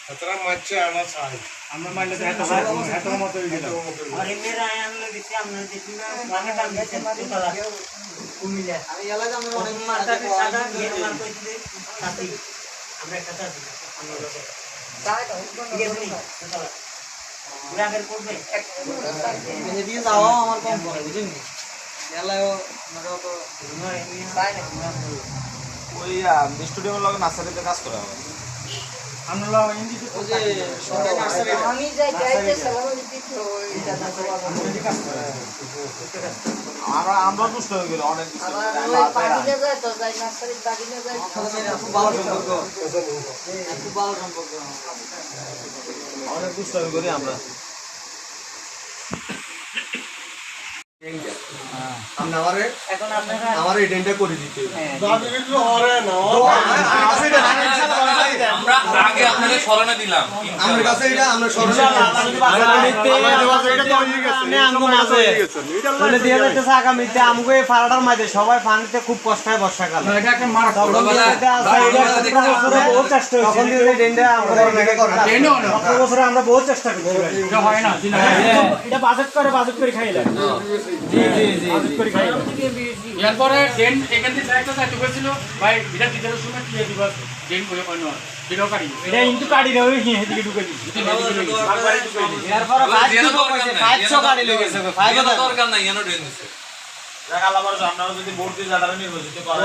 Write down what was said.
खतरा मच्छे आना चाहिए আমরা মাইলে তো এত মত হয়ে গেল আরে মেরা আনলে দিছি আমরা দেখি না ভাঙা টান দিছে তোলা কুমিল্লা আমি এলাকা আমরা অনেক মাথাতে সাদা গের মার কইছে সাথী আমরা একটা সাথী আমরা লোকে তাই তো গেরনি তোলা গ্রামের করবে এই দিয়ে যাওয়া আমার কম পড়ে বুঝছেন এলাও মরো তো তাই না ওই স্টুডিওর লগে নার্সারিতে কাজ করা হয় আমরা ইন্ডিতে ওই যে সরকারি নার্সারি আমি যাই যাইতে সালাম দিতে ওইটা না আমরা দুষ্ট হয়ে গেল অনেক দুষ্ট আবার ওই বাগিনে যায় তো যাই নার্সারি বাগিনে যায় খুব ভালো সম্পর্ক খুব ভালো সম্পর্ক অনেক দুষ্ট হয়ে করি আমরা हमने हमारे এখন আপনারা हमारे एजेंडा को दिते আমরা আগে আপনাদের স্মরণে দিলাম আমরা কাছে এটা আমরা সরকার সবাই পানিতে খুব কষ্ট হয় বর্ষাকালে এটা একটা মারা বছরে আমরা বহু চেষ্টা করছি এটা হয় না এটা বাজেট করে খাইলাম এরপরে ট্রেন এখান থেকে একটা যাইতে হয়েছিল ভাই এটা টিচারের সময় কি দিবা ট্রেন করে অন্য সেটাও কাটি এটা কিন্তু কাটি দেবে এদিকে ঢুকে দিচ্ছি দরকার নাই এনে ট্রেন দিচ্ছে আপনারা যদি ভোট দিয়ে যারা নির্বাচিত করেন